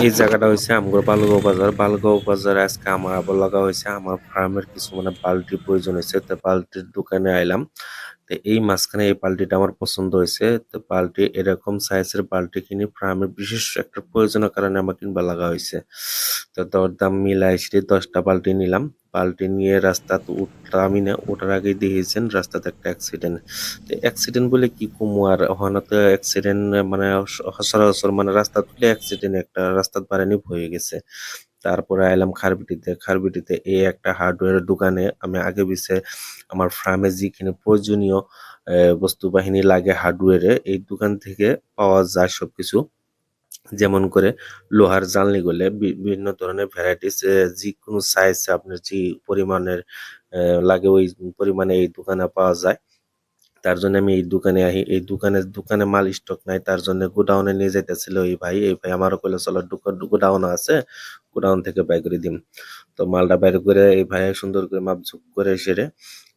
এই জায়গাটা হইছে আমগর বালুগাঁও বাজার। বালুগাঁও বাজারে আজকে আমার আবার লাগা হইছে আমার ফার্মের কিছু মানে বালতির প্রয়োজন হইছে। তো বালতির দোকানে আইলাম। তো এই মাঝখানে এই বালতিটা আমার পছন্দ হইছে। তো বালতি এরকম সাইজের বালতি কিনি ফার্মের বিশেষ একটা প্রয়োজনের কারণে আমার কিনবা লাগা হইছে। তো দরদাম মিলাই সেটি ১০ টা বালতি নিলাম। বালতি নিয়ে রাস্তাতে উঠলামই না। ওঠার আগেই দেখেছেন রাস্তাতে একটা অ্যাক্সিডেন্ট। তো অ্যাক্সিডেন্ট বলে কি কমু আর ওখানে তো অ্যাক্সিডেন্ট মানে সচরাচর মানে রাস্তা তুলে অ্যাক্সিডেন্ট একটা রাস্তার বারানি হয়ে গেছে। তারপরে আইলাম খারবিটিতে। খারবিটিতে এই একটা হার্ডওয়্যারের দোকানে আমি আগে পিছে আমার ফার্মে যেখানে প্রয়োজনীয় বস্তু বাহিনী লাগে হার্ডওয়্যারে এই দোকান থেকে পাওয়া যায় সবকিছু। যেমন করে লোহার জানলিগুলো বিভিন্ন ধরনের ভ্যারাইটিস যেকোনো সাইজ আপনার যে পরিমাণের লাগে ওই পরিমাণে এই দোকানে পাওয়া যায়। তার জন্য আমি এই দোকানে আহি। এই দোকানে মাল স্টক নাই। তার জন্য গোডাউনে নিয়ে যাইতেছিল এই ভাই আমারও কইলো চলো গোডাউন আছে। গোডাউন থেকে বাই করে দিম। তো মালটা বাইর করে এই ভাই সুন্দর করে মাপঝুপ করে সেরে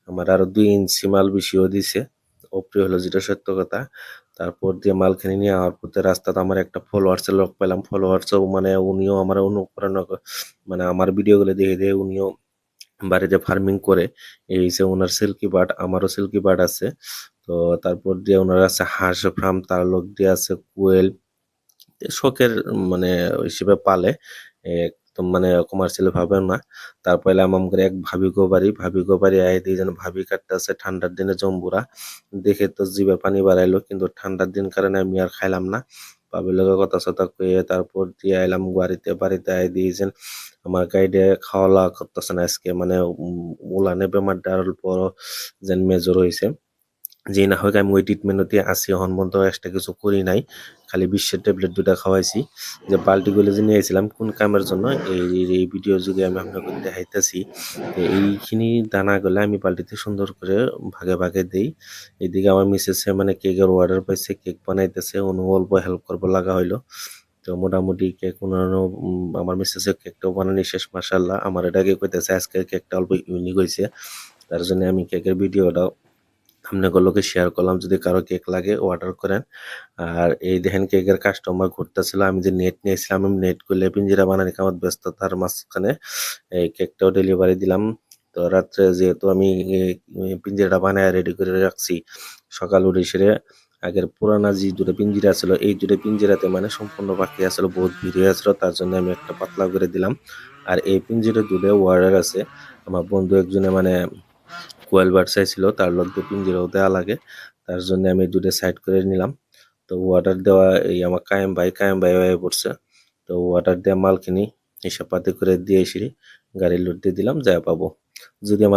আমার আরো ২ ইঞ্চি মাল বেশিও দিছে। ওপরে হলো যেটা সত্য কথা। তারপর দিয়ে মালখানি নিয়ে আওয়ার পথে রাস্তাতে আমার একটা ফলোয়ার্সের লোক পেলাম। ফলোয়ার্সও মানে উনিও আমার অনুপ্রেরণা মানে আমার ভিডিওগুলো দেখে উনিও বাড়িতে ফার্মিং করে। এই হইছে উনার সিল্কি বার্ড, আমারও সিল্কি বার্ড আছে। তো তারপর দিয়ে উনার আছে হাঁস ফার্ম, তার লোক দিয়ে আছে কোয়েল। শখের মানে হিসেবে পালে। একদম মানে কমার্শিয়াল ভাবেও না। তারপর এলাম আমগরে এক ভাবিগো বাড়ি। ভাবিগো বাড়ি আইয়া দেখি যেন ভাবি কাটতাছে ঠান্ডার দিনে জম্বুরা। দেখে তো জিভে পানি বাড়াইলো কিন্তু ঠান্ডার দিন কারণে আমি আর খাইলাম না। ভাবির লগে কথা-সথা কইয়া তারপর দিয়ে আইলাম বাড়িতে। বাড়িতে আইয়া দেখি যেন আমার গাইডে খাওয়া-লওয়া করতেছে না আজকে। মানে উলানে বেমারটা অল্প যেন মেজর হইছে। যেই না হোক আমি ওই ট্রিটমেন্টতে আছি এখন পর্যন্ত এক্সট্রা কিছু করি নাই। খালি বিশ্বের ট্যাবলেট ২ টা খাওয়াইছি। যে বাল্টিগুলো যে নিয়ে আইছিলাম কোন কামের জন্য এই ভিডিও যদি আমি আপনাকে দেখাইতেছি। তো এইখিনি দানাগুলা আমি বাল্টিতে সুন্দর করে ভাগে দেই। এদিকে আমার মিসেসে মানে কেকের অর্ডার পাইছে, কেক বানাইতেছে। উনি অল্প হেল্প করব লাগা হইলো। তো মোটামুটি কেক বানানো আমার মিসেসের কেকটাও বানানি শেষ মাশাআল্লাহ। আমার এটা আগে কইতেছে আজকের কেকটা অল্প ইউনিক হইছে। তার জন্য আমি কেকের ভিডিওটাও আপনাগুলোকে শেয়ার করলাম যদি কারো কেক লাগে অর্ডার করেন। আর এই দেখেন কেকের কাস্টমার ঘুরতেছিল। আমি যে নেট নিয়েছিলাম আমি নেট খুলে পিঞ্জিরা বানানি কামাত ব্যস্ততার মাঝখানে এই কেকটাও ডেলিভারি দিলাম। তো রাত্রে যেহেতু আমি পিঞ্জিরাটা বানায় রেডি করে রাখছি সকাল উঠে সেরে আগের পুরানা যে ২ টা পিঞ্জিরা ছিল এই ২ টা পিঞ্জিরাতে মানে সম্পূর্ণ বাকি আছিল বহুত ভিড় হয়ে আছিল তার জন্য আমি একটা পাতলা করে দিলাম। আর এই পিঞ্জিরা ২ টা অর্ডার আছে। আমার বন্ধু একজনে মানে কোয়েল বার্ড চাইছিল তার লগে পিঞ্জিরাও দেওয়া লাগে। তার জন্য আমি ২ টা সাইড করে নিলাম। তো অর্ডার দেওয়া এই আমার কায়েম ভাই আইয়া পড়ছে। তো অর্ডার দেওয়া মালখিনি হিসাব পাতি করে দিয়ে এসে গাড়ির লোড দিয়ে দিলাম যায়া পাবো। যদি আমার